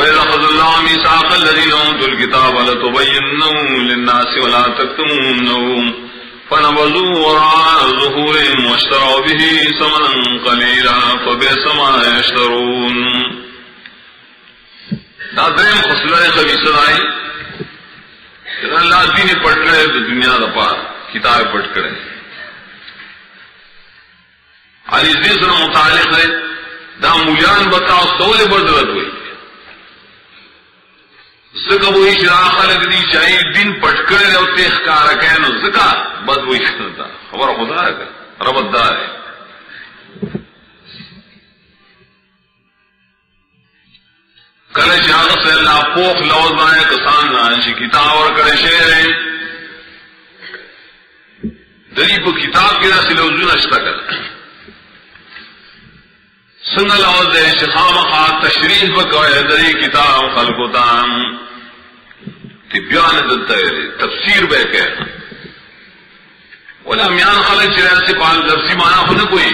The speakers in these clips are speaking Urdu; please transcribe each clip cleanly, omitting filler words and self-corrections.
وَإِذْ أَخَذَ اللَّهُ مِيثَاقَ الَّذِينَ أُوتُوا الْكِتَابَ لَتُبَيِّنُنَّهُ لِلنَّاسِ وَلَا تَكْتُمُونَهُ فَنَبَذُوهُ وَرَاءَ ظُهُورِهِمْ وَاشْتَرَوْا بِهِ ثَمَنًا قَلِيلًا فَبِئْسَ مَا يَشْتَرُونَ. دادرین خصلہ خبیثہ آئی اللہ دین پٹ کرے تو دنیا دا پار کتاب پٹ کرے علی دین سے متعلق ہے دا مولیان بتاؤ سولے بدرت ہوئی زکا وہی شراء خلق دی چاہیے دین پٹ کرے لو تیخ کارکین زکا بد وہی شکلتا خبر خدا ہے ربط دار ہے. کل شاہ سے اللہ پوخ لوز آئے کسان نانشی کتاب اور کرے شہر ہیں دریب کتاب کی رسی لوزو نشتا کر سنگ لوز دے شخام خواہ تشریح بکوئے دری کتاب خلقو تام تبیان دلتا ہے تفسیر بے کہ اولا میان خلق چرین سے پال درسی مانا خود کوئی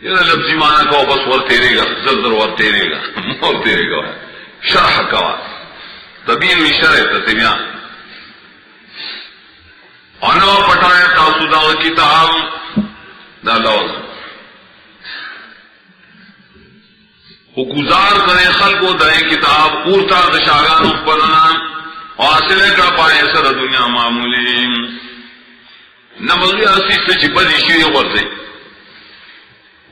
یہ لفظی معنی کہو بس ور تیرے گا زلزل ور تیرے گا مور تیرے گا شرح کوا تبین و شرح تتبیان انو پٹھائے تاسو دا کتاب دا لوز گزار کرے خلقو دائیں کتاب پورتا دشاگان اپرنا حاصلے کا پائے سر دنیا معمولی نبضی اسی سے چپد اشیری ورزی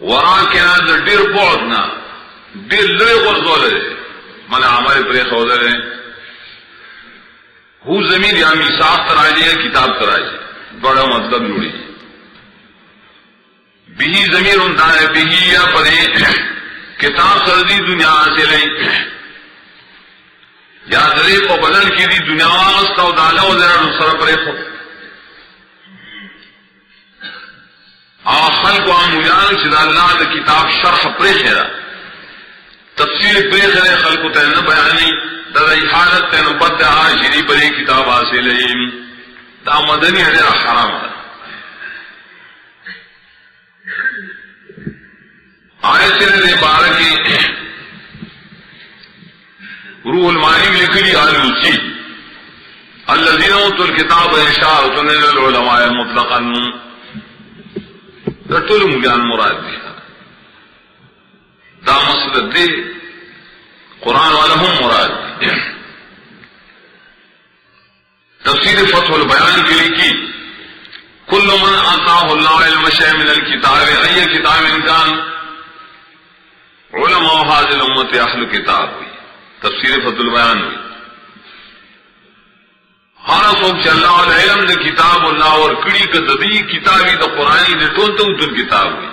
ورا کے نا ڈیر بہت نا ڈیر لڑے ورزولے مانا ہمارے پرے سودر ہیں ہو زمین یا میثاق تراجی ہے کتاب تراجی بڑا مطلب جوڑی بھی زمین انتا ہے بھی یا پرے کتاب سردی دنیا سے لیں یا درے کو بدل کی دی دنیا واسطہ و دالا و ذرا نصر پرے خود آخل کو آمولیان چدا اللہ دا کتاب شرح پرے خیرہ تفسیر پرے خیرہ خلقو تین بیانی دا حالت تین بد آشری پرے کتاب حاصل ہے دا مدنی ہے حرام ہے. آیت نے بارکی روح المانی میں لکھی آلوسی الذین اوتوا الکتاب اشارۃ للعلماء مطلقا رٹول مجان مراد دیا دا مسلط دے قرآن والہم مراد دیا. تفسیر فتح البیان کے لیے کی کل من آتاہ اللہ علم شیء من الکتاب ای کتاب انکان علماء حاضر امت اہل کتاب ہوئی تفسیر فتح البیان ہوئی ہارا سوک چل اللہ علیہ علم دے کتاب اللہ اور کڑی کا ددی کتابی دا قرآنی دے ٹونتا اتر کتاب ہوئی.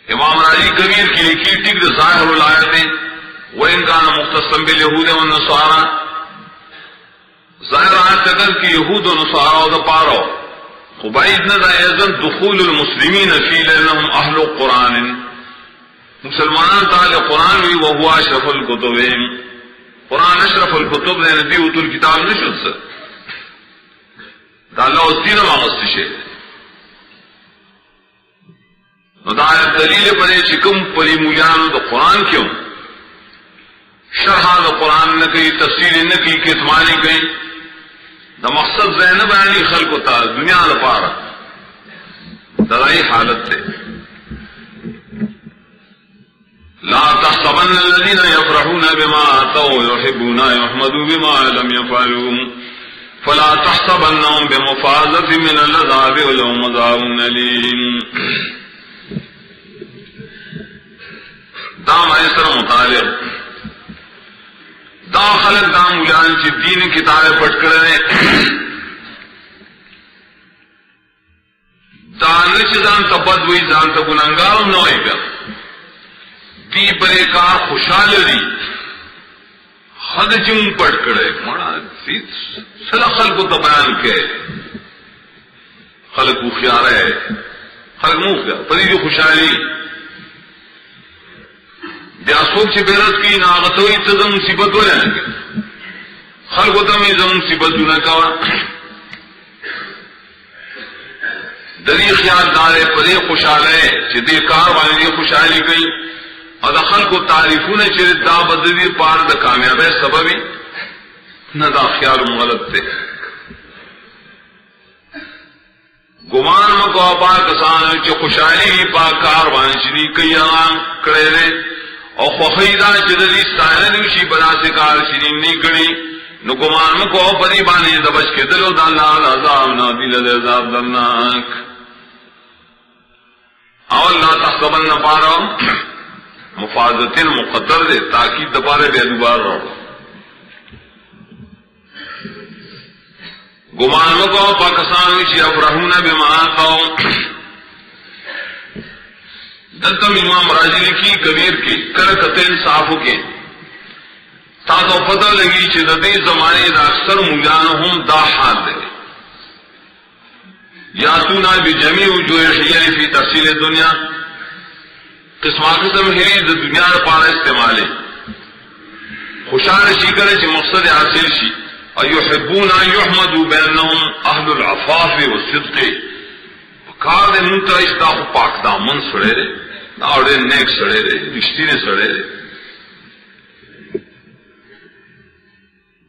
امام راضی کبیر کی لکھی ٹک دے ظاہر الآیتیں وَإِنْ كَانَ مُخْتَصًا بِالْيَهُودِ وَالنَّصَارَى ظاہر آیت تکر کی یہود و نصارہ دا پارو خبائد ندا ایزن دخول المسلمین فی لأنهم اہل قرآن مسلمانان تعالی قرآن بھی وہو اشرف الکتب قرآن اشرف الکتب نے ندی اتو الکتاب نشد سر دا اللہ اس دین مغست شے دا آیت دلیل پڑے چکم پری مولیانو دا قرآن کیوں شرح دا قرآن نکی تفسیر نکی کتمانی کئی دا مقصد زینب علی خلق تا دنیا دا پارا درائی حالت تے لا تحسبن الذين يفرحون بما آتوا يحبون يحمدوا بما لم يفعلوا فلا تحسبنهم بمفازة من العذاب ولهم عذاب أليم. دام ایسر مطالب دا خلق دا مولیان چی دین کتابیں پڑھ کرنے دا نچ زان تا بد وی زان تا گناہگارم نوئی کر دی برے کار خوشحال دی خد چون پڑھ کرے مڑا سلا خلق کو بیان کے خلق کو خیار ہے خلق مو خیار پری جو خوشحالی بیا سوک چی بیرت کی ناغتوئی تزم مصیبت ہو جائیں گے خلق و تمی زم مصیبت ہونا کوا دری خیال دارے پدے خوشحالے چې دې کار باندې خوشحالی کوي او د خلکو تعریفونه چې دا بدوی پار د کامیابی سببي نه، دا خیال غلط دی. گمان مکو پا کسان چې خوشحالی پا کار باندې چې کوي هغه کړی دی او خوښی دا چې د دې ستاینه دوشي بناسې کار چې نه کړي، نو گمان مکو پدې باندې د بچ کېدلو د الله عذاب نه دی له عذاب درناک. او لا تحسبن پارا مفاظتن مقدر دے تاکید دپارے بے دوبار رہو. گمان کو پاکستان وچ افرحون بما آتاو دلتم امام راضی لکھی کبیر کی کرکت انصافو کے تاکو پتہ لگی چې د دې زمانے دا اکثر مولیان هم دا حال دے یاتونا بجمیع وجوه الحیل فی تحصیل الدنیا، قسم قسم ہیری د دنیا پارا استعمالے خوشحال شی کرے چې مقصد حاصل شي. ایحبون ان یحمدوا بانهم اهل العفاف والصدق، کار دے منتر اشتا پاک دامن سڑے رے اور نیک سڑے رے رشتینے سڑے رے.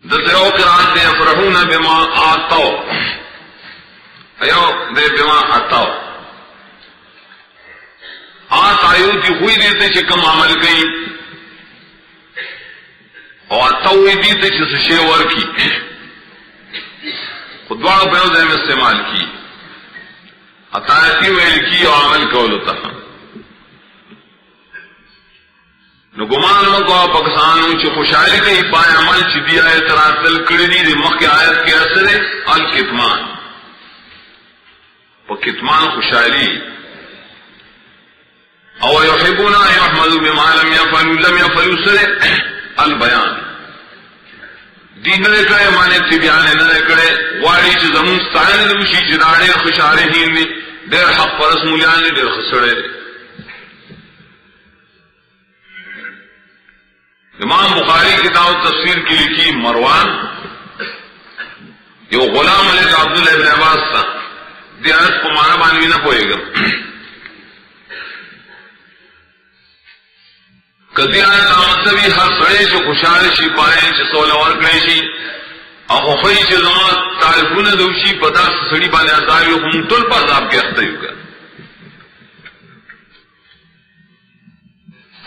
دسرو قرآن دے افرحون بما آتاو ایو دے بما آتاو آتایو تی ہوئی دیتے چھ کم عمل گئی اور آتاوی دیتے چھ سشیور کی خودوار بیو دے میں استعمال کی عطایتی ویل کی اور عمل کولتا. نو گمان مکو پاکستانوں چھ خوشحالی کئی پائے عمل چھ دی آیت راتل کردی دی مخی آیت کے اثر الکتمان پا کتمان خوشحالی. او یحبون ان یحمدوا بما لم یفعلوا سر البیان دی نہ کرے مانے تی بیان نہ کرے واڑی چ زمون ستائن دوشی جڑاڑے خوشحالے ہی دیر حق پرس مولیان دیر خسڑے. امام بخاری کتاب تفسیر کی لکھی مروان یہ غلام علیہ عبداللہ ابن عباس تھا دیانت کو مانا بانوی نہ پوئے گا کدیانت کا مطلب ہر سڑے سے خوشحال شی پائے چھ سول اور کرے شی اور خوئی چھ زمان تعریفون دوشی پتا سڑی بانے عذابی ہم تل پا عذاب کے اختر ہوگا.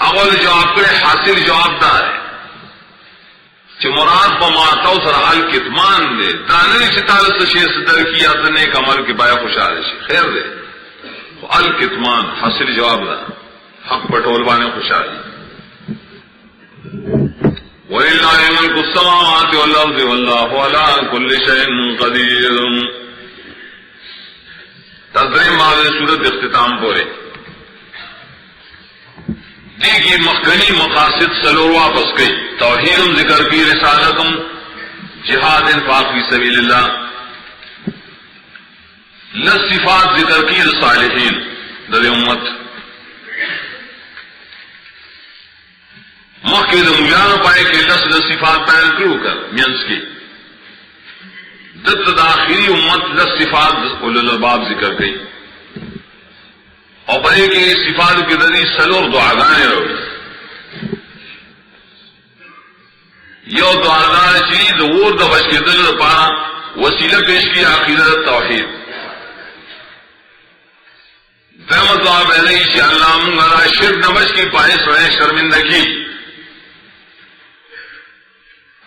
اول جواب کرے حاصل جواب دار ہے کہ مراد پماتاو سر الکتمان دے دانری سے تعلق شیئر صدر کیا تو نیک عمل کے بایا خوشحال شی خیر دے الکتمان حاصل جواب دار حق پٹول بانے خوشحالی. وَلِلَّهِ مُلْكُ السَّمَاوَاتِ وَالْأَرْضِ وَاللَّهُ عَلَىٰ كُلِّ شَيْءٍ قَدِيرٌ. تذریم آگے صورت اختتام پورے دیگی مخکنی مقاصد سلور واپس گئی. توحید ذکر کی رسالتم جہاد انفاق فی سبیل اللہ لصفات ذکر کی صالحین در امت مخی دا مولیانو پائے کہ لس صفات بیان کرو کر مینس کی دت دا آخری امت لس صفات اولو الباب ذکر گئی اور پڑے کہ صفات کی ذریعے سلور دعاگانے روی. یو دعاگان چلی دور دا بچ کے دل پارا وسیلہ پیش کی عقیدت توحید. دعوت دعا پہلے ان شاء اللہ منگا شرک نہ بچ کی پائے سوئے شرمندگی.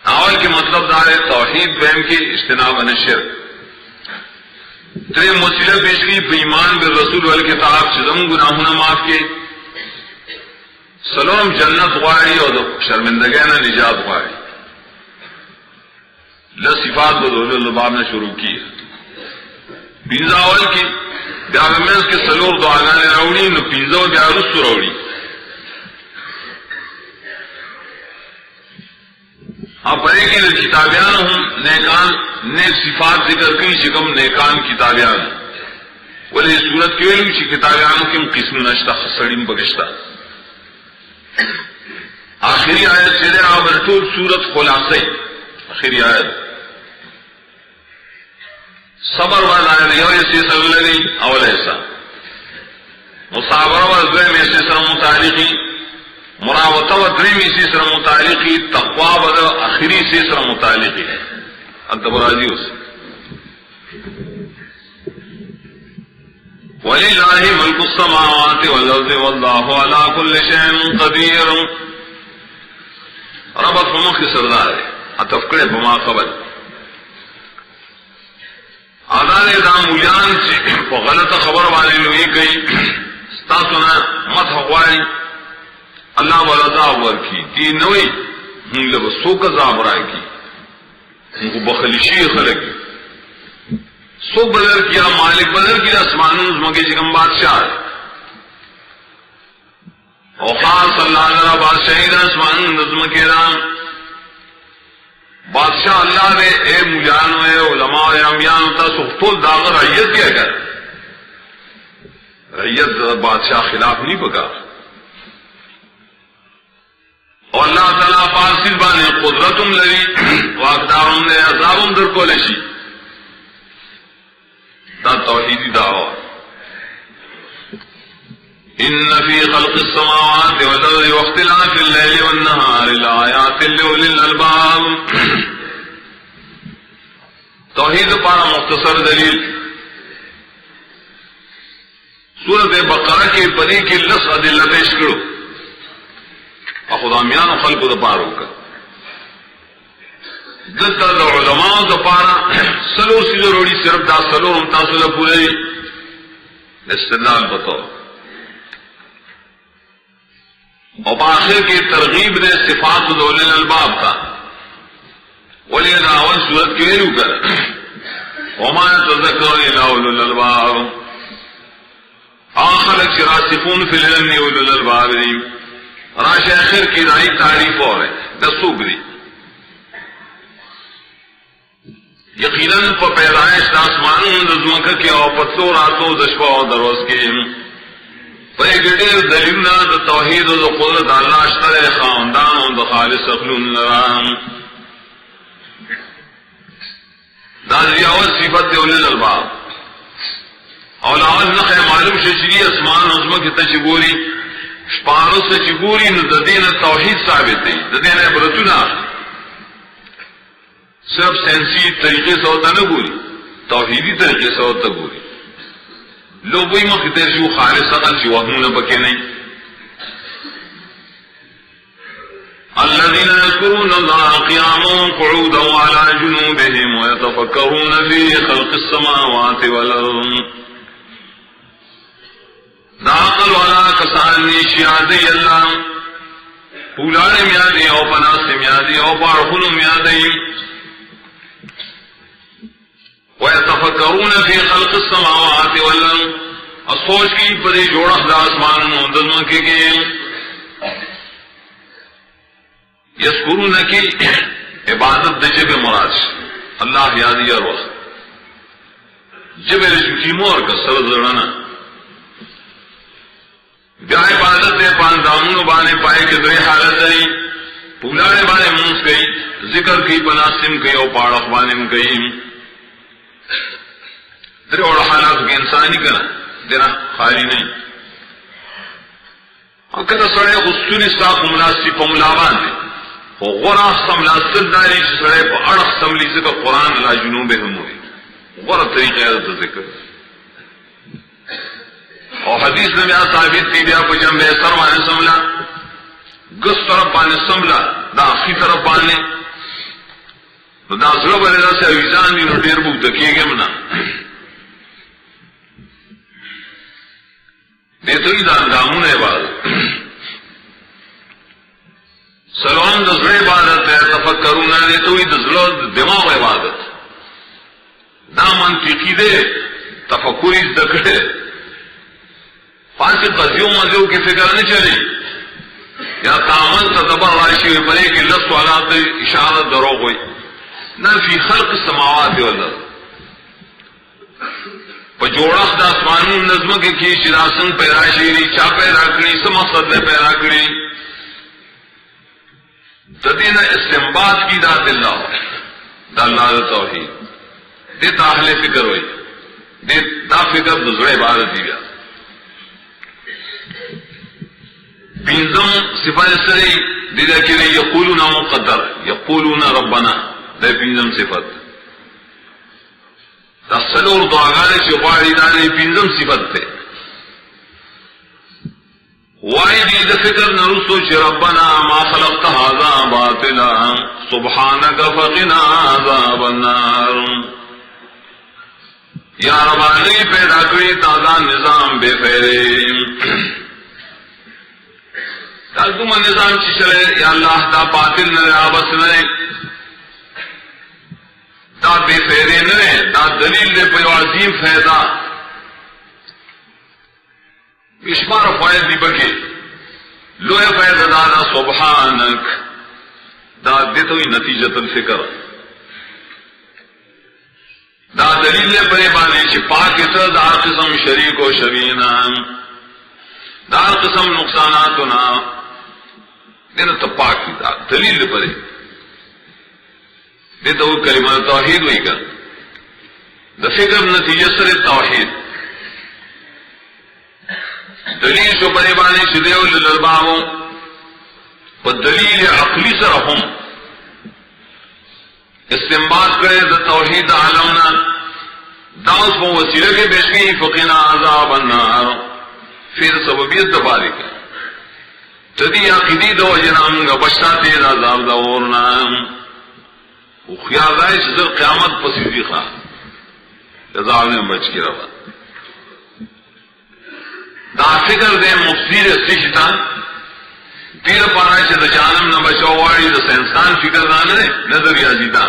اول کے مطلب دار ہے توحید بہم کی اجتناب عن شرک. ترے وسیلہ پیش کی ایمان بالرسول والکتاب چزم گناہوں معاف کے سلام جنت غاری اور شرمندگیاں نجات غاری لصفات بدول الباب نے شروع کی. پینزا اول کی بیاغمیز کے سلور دعاگانے روڑی نو پینزا و بیارست روڑی. آپ پڑھے کہ کتابیان ہوں نیکان نیک صفات ذکر کی شکم نیکان کتابیان ولی صورت کیوئے لوچی کتابیانوں کم قسم نشتا خسرین بگشتا. آخری آیت سے دے آبرٹول صورت خلاصی آخری آیت صبر والا یو ایسی سر لگی اول ایسا مصابر و دویم ایسی سر متعلقی مراوطہ و دریم ایسی سر متعلقی تقوی و اخری ایسی سر متعلقی ہے انتبرازی اس وَلِلَّهِ مُلْكُ السَّمَاوَاتِ وَالْأَرْضِ وَاللَّهُ عَلَى كُلِّ شَيْءٍ قَدِيرٌ ربط فمخ سردار ہے اتفکڑے بما قبل آدھان ادام مولیان چی غلط خبر والے لوئی گئی ستاسونا مت حقواری اللہ والدہ ورکی دی نوی ہم لب سوک زابرائی کی ان کو بخلشی خلقی سوک بدر کیا مالک بدر کیا اسمانون مگی جگم بادشاہ او خاص اللہ علیہ بادشاہی دا اسمانون نظم کے رام بادشاہ اللہ نے اے مجانو اے علماء اے امیانو تا سختول داغر رعیت کیا کر رعیت بادشاہ خلاف نہیں پکا اور اللہ تعالیٰ فارسل بانے قدرتم لری واقدارم نے عذابم در کو لشی تا توحیدی دعوی ان فی خلق السماوات والارض واختلاف اللیل والنہار لآیات لأولی الالباب توحید پارا مختصر دلیل سورۃ بقرہ کی پری کی لس ادلہ پیش کرو خدامیان و خلق دا پارو کا دلتا دا علماء دا پارا سلور سی ضروری صرف دا سلور امتاثلہ پورے استدلال بطور اور بآخر کی ترغیب دے صفات دول الالباب کا ولی اول صورت کے رو کر وما تذکر الا اولو الالباب آخر راسخون فی العلم اولو الالباب راش آخر کی رائی تعریف اور ہے دسوگری یقیناً پر پیدائش آسمانوں دزمکہ کے اور پتلو راتوں دشپا اور دروز کے فیگڑیر دلیلنا دا توحید و دا قدرت اللہ اشتر خاندان و دا خالص اخلون لرام دا زیاوت صفت دے اولی الالباب اولاوز نخی معلوم شجری اسمان عظمہ کی تچگوری شپارو سے چگوری ندین توحید ثابت ہے ندین عبرتنا صرف سینسی طریقے سے ہوتا نہ گوری توحیدی طریقے سے ہوتا گوری لوگوی مختے شو خالص عقل شو وہمون بکے نہیں الذين يذكرون الله قياما قعودا وعلى جنوبهم ويتفكرون في خلق السماوات والارض داخل والا کسان نیش یادی اللہ پولانے میادی او پناس میادی او پارخن میادی ويتفكرون في خلق السماوات والارض اسوچ کی پدی جوڑا دا آسمان و دلم کے یذکرون کی عبادت دے جب مراد اللہ یادی اور وقت جب رشکی مور کا سر زڑنا بیا عبادت دے پان دامون بانے پائے کے درے حالت دری پولانے بانے منس گئی ذکر کی بناسم گئی اور پاڑخ بانے گئی درے اور حالات کے انسانی کرنا دینا خالی نہیں اور کہتا سڑے غصون استاق مناسی پا ملابان دے وہ غرا سملاستل داری چھ سڑے پا اڑخ سملی سے کا قرآن لا جنوب ہم ہوئی غرا طریقہ ہے ذکر اور حدیث نے بیا ثابت تھی بیا پا جنبے سروانے سملا گس طرف پانے سملا دا اخی طرف پانے دا ضرب علیہ سے اویزان دی نو دیر بک دکیے گے منا دیتوی دا اندامون عبادت سلوان دزر عبادت ہے تفکرون دیتوی دزر دماغ عبادت دا منطقی دے تفکری دکڑے پانچ قضیوں مزیوں کی فکر نہیں چلی یا تعامل تدبر راشی ہوئی بنے کی لفظ والات اشارت دروغ ہوئی نہ فی خلق السماوات والارض پجوڑخ دا آسمانوں نظم کے کی شراسن پیدا شیری چا پیدا کری اس مقصد نے پیدا کری تدین استنباط کی ذات اللہ دا اللہ توحید دیتا اہل فکر ہوئی دا فکر دوسرے عبادت دی گیا پینزم صفت سرے دیدہ کی رہی یقولون مقدر یقولون ربنا دا پینزم صفت دا سلور دعاگانے شفاعی دانے پینزم صفت تے وائی دید فکر نرسو چی ربنا ما خلقت هذا باطلا سبحانک فقنا عذاب النار یا ربانی پیدا کری تازہ نظام بے فیرے تم نظام چی چلے یا اللہ دا باطل نرے آبس نرے دا بے فیرے نرے دا دلیل دے پر عظیم فیضا اشمار فائد دی بکے لوہ فیض دانا سبحانک دا دیتوی نتیجت الفکر دا دلیل دے پر بانے چی پاکتا دا قسم شریک و شبینا دا قسم نقصاناتنا دینا تپاک کی دا دلیل پرے دیتا وہ کلمہ توحید ہوئی کر دا فکر نتیجہ سر توحید دلیل شو پرے بانے شدیو للبابوں و دلیل عقلی سر ہم استنباط کرے دا توحید عالمنا داؤس کو وسیلہ کے بیشکی فقنا عذاب النار پھر سببیت دباری کر تدی عقیدی دو جنام گا بشتا تیر عذاب دا ورنا وہ خیال رائے چیزر قیامت پسیدی خواہ عذاب نے بچ کی روا دا فکر دے مفسیر سشتا تیر پارا چیز جانم نہ بچو واری دا سینسان فکر دانے نظر یازیتا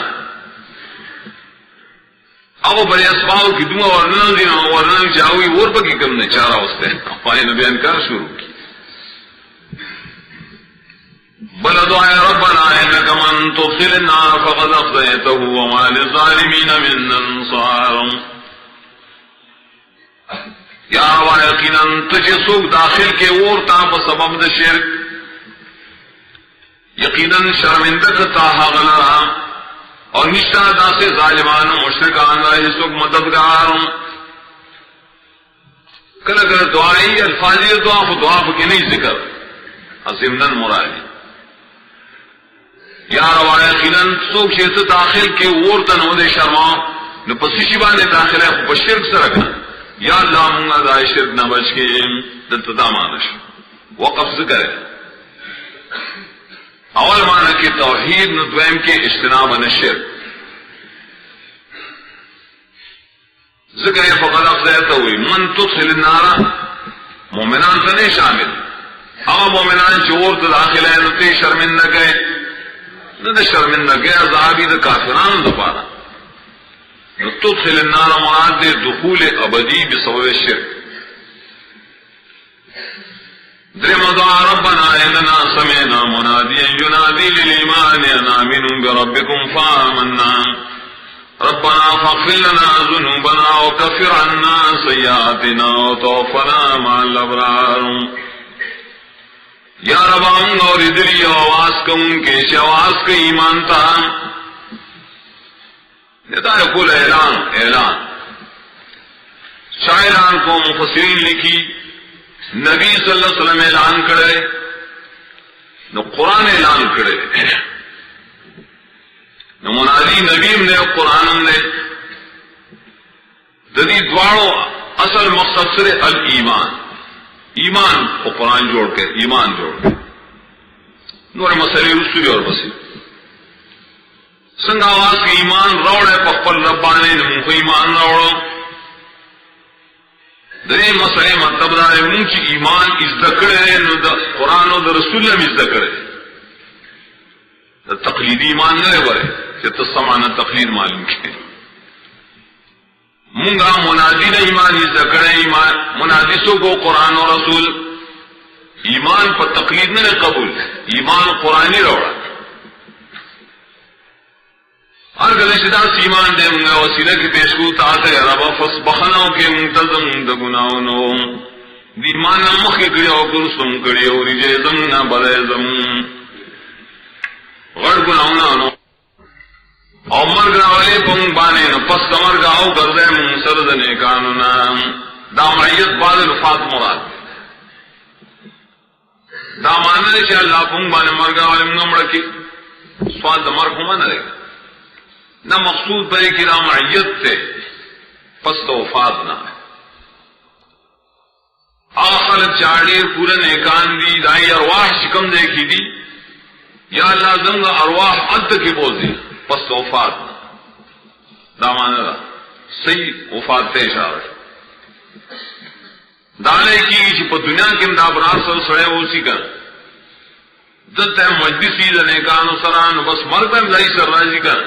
اب بڑے اسباب کی دعا ورنہ چاہوئی اور پکی کم نے چارہ ہوستے پائے نبی انکار شروع کی بل دعائے ربنا انک من تدخل النار فقد اخزیتہ وما للظالمین من انصار یا روا یقینا تجھے سوک داخل کے اورتا بسبب دا شرک یقینا شرمندک تاہا غلرا اور نشتہ دا سے ظالمان مشرکان رہے سوک مددگار کل اگر دعائی الفاظی دعا کو دعا کی نہیں ذکر ضمناً مرادی یا روا یقینا سوک شیط داخل کے اورتن ہو دے شرما نو پسی شبا نے داخل ہے خوب شرک سے رکھنا یا اللہ مونگا دائی شرک نہ بچ کے دلتا مانش وقف ذکر ہے اول معنی کی توحید ندویم کے اجتناب نشرک ذکر ہے فقد افضیتا ہوئی من تدخل النار مومنان تنے شامل اما مومنان چور تا داخل ہے نتے شرمن نہ گئے نہ شرمن نہ گئے عذابی دا کافران دپارا تدخل النار مراد دے دخول ابدی بسبب الشرک دعا ربنا اننا سمعنا مناديا ينادي للإيمان ان آمنوا بربكم فآمنا ربنا فاغفر لنا ذنوبنا وكفر عنا سيئاتنا وتوفنا مع الابرار یا رب ہم اور ادری آواز کو ان کے آواز کا ایمان تھا نیتا یقول اعلان شاعران کو مفسرین لکھی نبی صلی اللہ علیہ وسلم اعلان کرے نو قرآن اعلان کرے نو منادی نبیم نے قرآن نے ددی دوارو اصل مقصد سے الایمان ایمان کو قرآن جوڑ کے ایمان جوڑ کے نور مسئلے رسولی اور بسی سنگ آواز کے ایمان روڑے پپل ربانے نے کو ایمان روڑو دے مسئلے مطلب دار منہ کی ایمان از دکڑے قرآن و رسول میں از دکڑے تقلیدی ایمان نہ برے کہ تسمانہ تقلید معلوم کی منگا منادی نے ایمان از دکڑے ایمان منادسوں کو قرآن و رسول ایمان پر تقلید نے قبول ایمان قرآنی روڑا ہر گلشدہ ایمان دے منگا وسیلہ کی پیشگو تاتے ربا فسبخناو کے منتظم دگناونو دیمان مخی کڑی او کرسم کڑی او رجے زمنا بدے زم غڑ گناونانو او مرگ راولے پنگ بانے نو پس مرگ او گردے من سرد نیکانونا دا معیت بعد الفات مراد دا مانا دے چا اللہ پنگ بانے مرگ راولے منگا مڑکی سوال دا مرگ ہما نہ دے نہ مقصود برے کی دا معیت تے پس تو وفات نہ آخر چاڑے پورا نیکان دی دائی ارواح شکم دیکھی دی یا اللہ زنگ ارواح عد کی بوزی پس تو وفات دامانا دا صحیح وفات تے اشارہ دانے کی پا دنیا کے مدابرات سر سڑے وہ اسی کر دت ہے مجلسی نیکان و سران بس مرد ہے مدائی سر راضی کر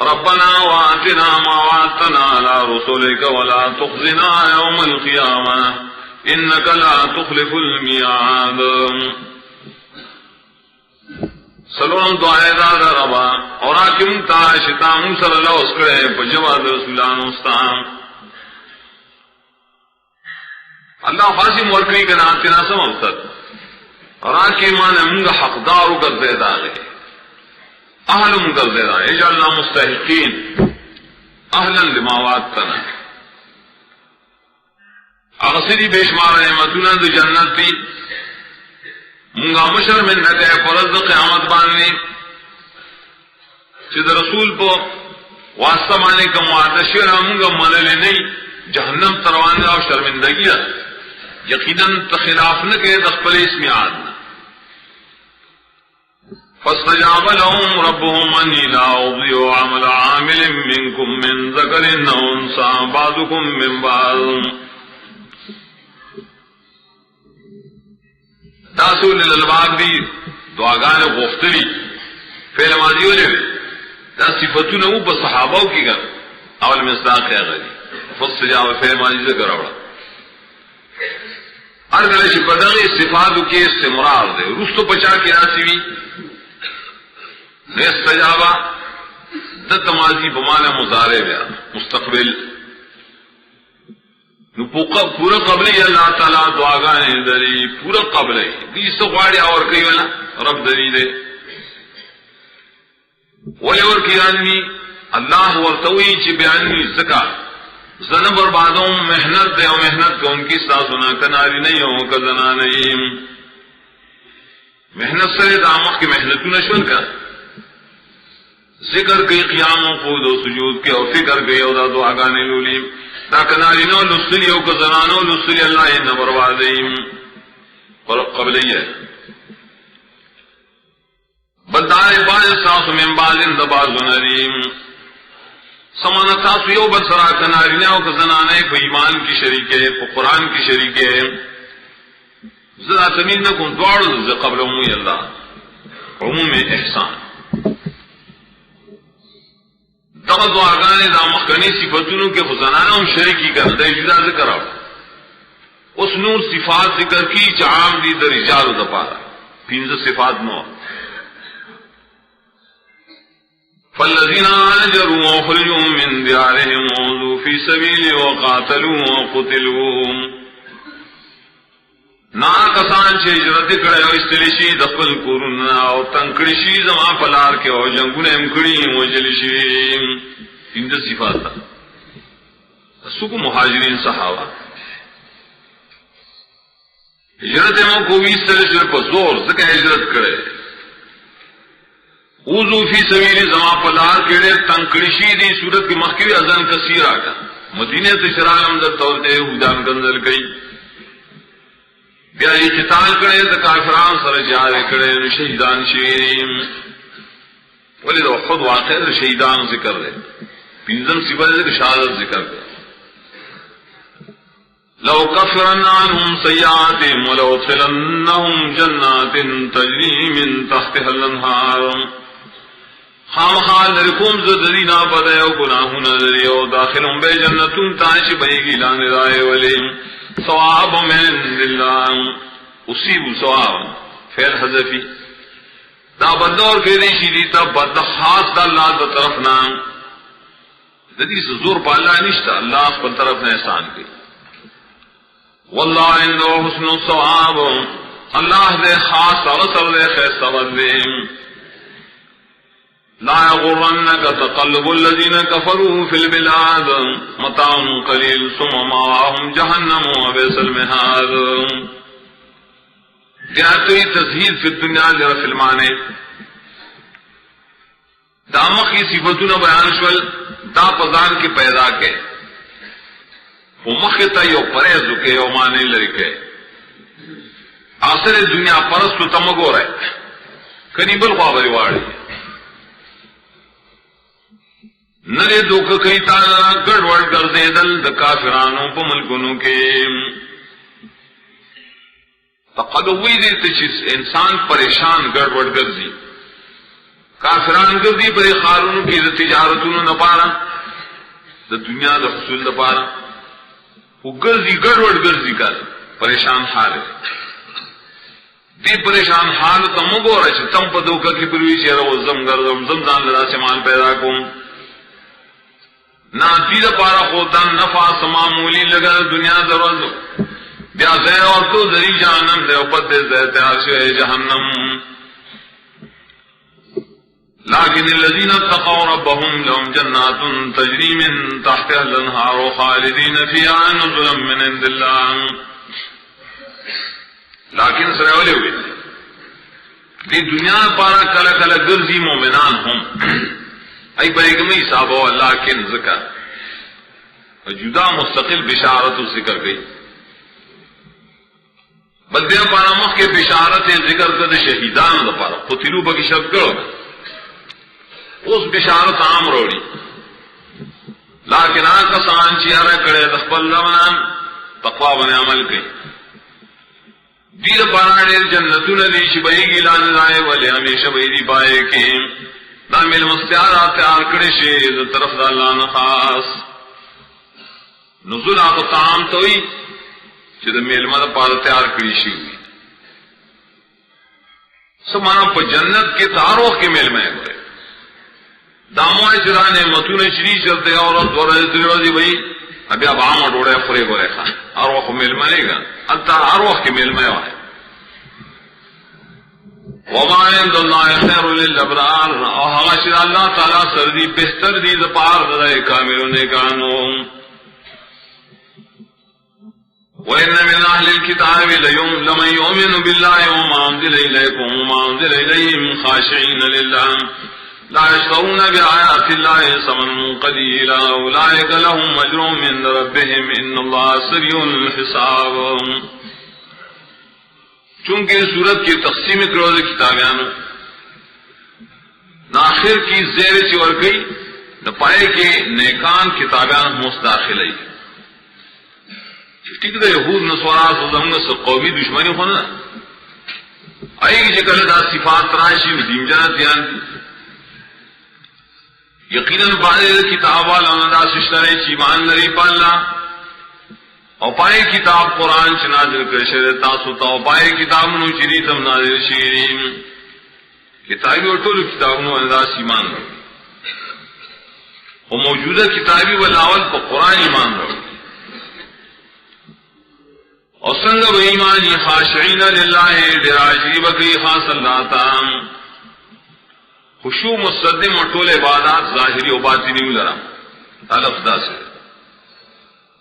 ربنا وآتنا ما وعدتنا على رسلك ولا تخزنا يوم القيامة إنك لا تخلف الميعاد سلام دعائے دادا ربا اور آکم تا شتام صلی اللہ اسکرے پجواد رسولان استام اللہ خاصی مرکری کا ناتنا سمبتت اور آکمان منگا حقدارو کر دے دارے اہلم کر دے رہا اجعلنا مستحقین اہلا لما وعدتنا اغسری بیشمار نعمتنا دو جنت دی منگا مشر من نکے پرد قیامت باننے چید رسول پو واسطہ مانے کا معاتشی را منگا منلے نہیں جہنم تروانے اور شرمندگی یقیناً تخلاف نکے دخپل اسمی عادنا فاستجاب لهم ربهم أني لا أضيع عمل عامل منكم من ذكر أو أنثى بعضكم من بعض تاسو للباب دی دعاگان غفتلی فعل ماضی ہو جائے دا صفتون او پا صحاباو کی گر اول مصداق ہے غری فاستجاب فعل ماضی سے کراوڑا ارگلش پدغی صفاتو کے استمرار دے رستو پچا کی ناسیوی استجابہ دت ماضی بمانا مضارع بیا مستقبل پورا قبلی اللہ تعالیٰ دعاگانے دری پورا قبلی دیس تو قواڑی آور کئی والا رب دری دے ولی اور کی آنی اللہ ورطوئی چی بیانی زکا زن بربادوں محنت دے و محنت کو ان کی ساسونا کناری نہیں ہوں کزنا نہیں محنت سے دامخ کی محنتوں نشون کا ذکر گئی قیام و قود و سجود کے اور فکر گئی اور دعا گانے لولی دا کنارینو لسلی او کزنانو لسلی اللہ ان بروادیم اور قبلی ہے بدائے باز ساس من بازن دباز نریم سمانا تاسو یو بسرا کنارینو کزنانے کو ایمان کی شریکے کو قرآن کی شریکے ذرا زمین نکن دوڑ قبل عمومی اللہ عموم احسان دغه دعاګانې د مخکنی صفاتونو کې خزانانه هم شریکی کړه د اجازه ذکر اوس نور صفات ذکر کی چې عام دي د رجالو د پاره پنځه صفات نو فالذین هاجروا وخرجوا من دیارهم وذو فی سبیل وقاتلوا وقتلوا نا کسان چې هجرت کړي او استلیشي د خپل کورونه او تنکړي شي زما پلار کې او جنگونه هم کړي وجل شي پنځه صفات سوق مهاجرین صحابه ہجرت مو کو بھی سلسلے پر زور سے ہجرت کرے وضو فی سبیل زما پلار کیڑے تنکڑشی دی صورت کی مخکری اذان کثیر آگا مدینہ تشرالم در تولتے ہودان گنزل کئی بیا یہ قتال کرے تو کافران سر جارے کرے شہیدان شیریم ولی تو خود واقع شہیدان ذکر رہے پنزم سبا شہادت ذکر کرے لو كفرن عنهم سيئاتهم ولو ادخلنهم جنات تجري من تحتها الانهار خامخال لرکوم زدرینا بدایو گناہون دریو داخلوں بے جنتون تانش بہیگی لان رائے ولیم ثواب من اللہ اصیب ثواب فعل حذفی دا بدور کے دیشی دیتا بد خاص دا اللہ دا طرف نام ددی سے زور پا اللہ نشتا اللہ پر طرف نے احسان کی واللہ عنده حسن الثواب اللہ دے خاص اغسر دے خیستہ بدے لا يغرنك تقلب الذين كفروا في البلاد متاع قليل ثم مأواهم جهنم وبئس المهاد. جاءتوی تزہید فی الدنیا لرفع المعنی دامخی صفتون بیان شول دا پزان کی پیدا کے مختا یو پریزو کے یو معنی لرکے آخر دنیا پرستو تمگو رہے قریب الخوابری واری نرے دوکھ کئی تالا گڑوڑ گردے دل دا کافرانوں پا ملکنوں کے تقدوی دیتے چیز انسان پریشان گڑوڑ گردی کافران گردی پر خارونوں کی دا تجارتونوں نپارا دا دنیا دا حصول نپارا وہ گردی گڑوڑ گردی کر پریشان حال ہے دی پریشان حال تمگو رہا چھے تم پا دوکہ کی پروی چیرہ وہ زم گردم زمزان لڑا سے مال پیدا کم نا دید پارا خودان نفع سمامولی لگا دنیا دروازو بیا زیر اور تو ذری جہنم دے اوپت دے زیتیار شوئے جہنم. لیکن الذین اتقوا ربهم لهم جنات تجری من تحتها الانہار خالدین فیہا نزلا من عند اللہ. لیکن سرعولے ہوئے دی دنیا پارا کلا کلا گرزی مومنان ہم ای بریگمی صاحبو لیکن ذکر جدا مستقل بشارت ذکر گئی بدیا پارا مخ کے بشارت ذکر کر شہیدان دا پارا قتلو بکی شرط کرو اس بشارت عام روڑی لیکن آن کسان چیارہ کڑے دخبر لمنان تقوی بنے عمل کئی دیر پارا دیر جنتو ندی شبئی گیلان دائے ولی ہمیشہ بیدی پائے کی دا مل مستیارات تیار کڑے شید طرف دا اللہ نخاص نزول آقا تعام توئی چی دا میل مدہ پارا تیار کری شی ہوئی سمانا پا جنت کے تاروخ کے میل میں گئے داموائے چرا نعمتون چری چلتے عورت ورزی بھئی ابھی اب عام اڈوڑے خورے گورے خان اروخ میل منے گا التا اروخ کے میل میں آئے وما عند اللہ خیر للابرار اور حاشر اللہ تعالیٰ سردی بہتر دی پار دے کاملوں نے کانوں. وَإِنَّ مِنْ أَهْلِ الْكِتَابِ لَمَن يُؤْمِنُ بِاللَّهِ وَمَا أُنزِلَ إِلَيْكُمْ وَمَا أُنزِلَ إِلَيْهِمْ خَاشِعِينَ لِلَّهِ لَا يَشْتَرُونَ بِآيَاتِ اللَّهِ ثَمَنًا قَلِيلًا أُولَٰئِكَ لَهُمْ أَجْرُهُم عِندَ رَبِّهِمْ إِنَّ اللَّهَ سَرِيعُ الْحِسَابِ. چونکہ سورت کی تقسیم کروز کتابیانو ناخر کی زیر چور گئی نہ پائے کہ نیکان کتابیان مستداخل ہے ٹھیک ہے یہود نصارا زمانہ سے قومی دشمنی ہونا آئی کی شکل دا صفات راشی دین جنت یان یقیناً بعد کتاب والا دا سشترے چیمان لری پالا او پائے کتاب قرآن چ نازل کر شر تاسو تا پائے کتاب نو چری تم نازل شیرین کتابی اور ټول کتابونو انداز ایمان او موجودہ کتابی ولاول په قرآن ایمان ورو اور سنگ و ایمانی خاشعین للہ دراجی بکری خاص اللہ تعالی خشوع مصدم اور ټول عبادات ظاہری و باطنی لرا طلب دا سے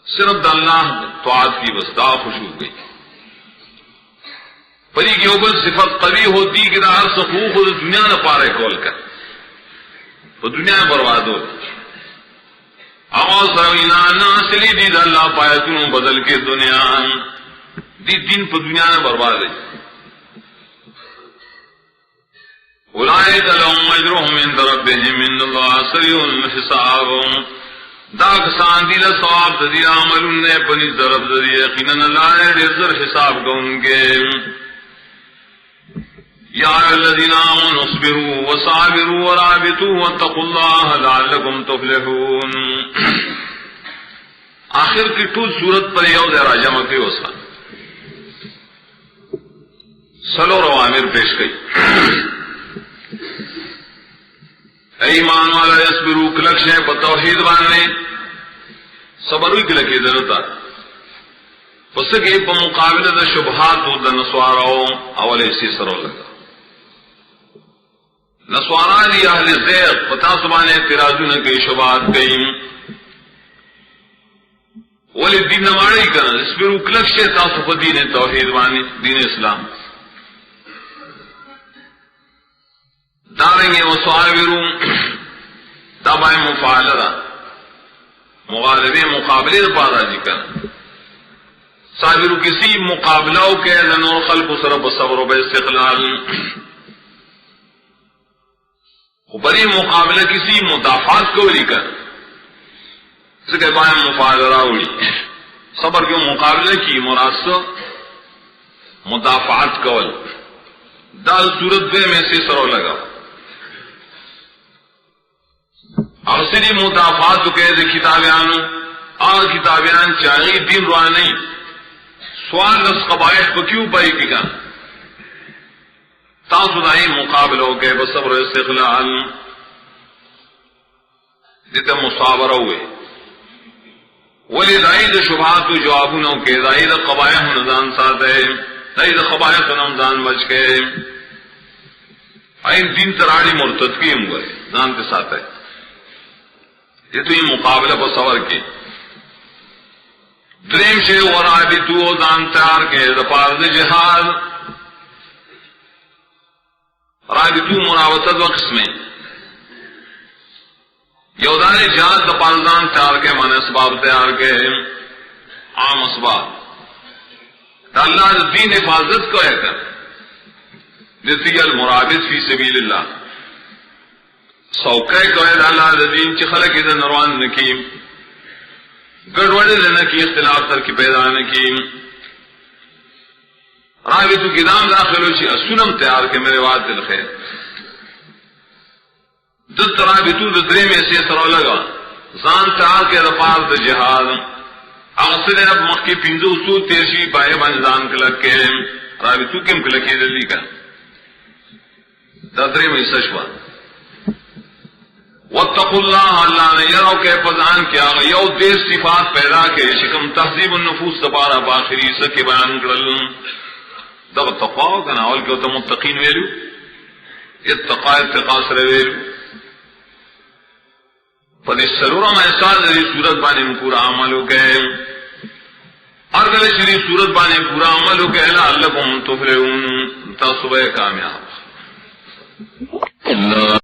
صرف دا اللہ طاعت کی بس دا خشوع گئی پری کی اوبل صفت قوی ہوتی کہ دا ہر سخوخ و دنیا نہ پارے کول کر تو دنیا برباد ہو آواز روینا ناسلی دی دا اللہ پایتوں بدل کے دنیا دی دین پر دنیا نہ برباد ہے اولئک لهم اجرهم عند ربهم ان الله سریع الحساب. دا کسان دی ثواب دی عملون نے پنی ضرب دی یقینا اللہ نے ذر حساب کو ان کے. یا الذین آمنوا اصبروا وصابروا ورابطوا واتقوا الله لعلکم تفلحون. آخر کی ٹول صورت پر یو ذرا جمع کی وسا سلو روامر پیش گئی. ایمان والا یصبروا کلک ہے بتوحید باندھنے صبر ہوئی کلکی ضرورت پس کے په مقابله د شبهات او د نسواراو اول اسی سره لگا نسوارا دی اہل زیغ پتا سبانے اعتراضوں کے شبہات کئی ولی دین نواڑی کرن اس پر اکلک شے تاسو دین توحید وانی دین اسلام داریں گے وصابرون تابع مفعلہ مغالبے مقابلے پادا جی کر صابر کسی مقابلہ کے لنور خلق سرب صبر و استقلال بڑی مقابلہ کسی مدافعات کو لے کر سکے بائیں مفعلہ راوڑی صبر کے مقابلے کی مناسب مدافعات کول دال صورت دے میں سے سرو لگا ارسلی مدافعات تو کہہ دے کتابیان اور کتابیان چاہیے دین روا نہیں سوال رس قبائش کو کیوں پائی کی گا تاسدائی مقابلہ ہو کے بصبر استقلال جتنے مصابرہ ہوئے ولی دائید شبہات و جوابونوں کے دائید قبائح نظام ساتھ ہے دائید قبائح نمزان بچ کے این دین تراڑی مرتد کی ہوئے نام کے ساتھ ہے یہ تو یہ مقابلہ بصور کے دریم شے ورابطو دان تیار کے دپارد جہاد رابطو مراوطت و قسمیں یودان جہاد دپاردان تیار کے مانے اسباب تیار کے عام اسباب اللہ دین حفاظت کو ہے کر دیتی المرابط فی سبیل اللہ سوکے کو ہے اللہ دین چی خلق ادھر نروان نکیم گڑوڑے لینا کی اختلاف تر کی پیدا نکیم رابطو کی دام داخلو چی اسونم تیار کے میرے واد دل خیر دل ترابطو ددرے میں سے سرو لگا زان تیار کے رفاظ دا جہاد اغسل اب مخی پینزو سو تیرشی پائے بان زان کلک کے رابطو کم کلکی دلی کا ددرے میں سشوا واتقوا اللہ اللہ نے یرو کے پزان کیا یو دیر صفات پیدا کے شکم تہذیب النفوس دبارہ باخری سکے بیان کرل دب تقوی کنا اول کے تو متقین ویلو اتقا اتقا سر ویلو پدی سرورم احساس دی صورت بانے پورا عمل ہو گئے ارگل شری صورت بانے پورا عمل ہو گئے لعلکم تفلحون تا صبح کامیاب اللہ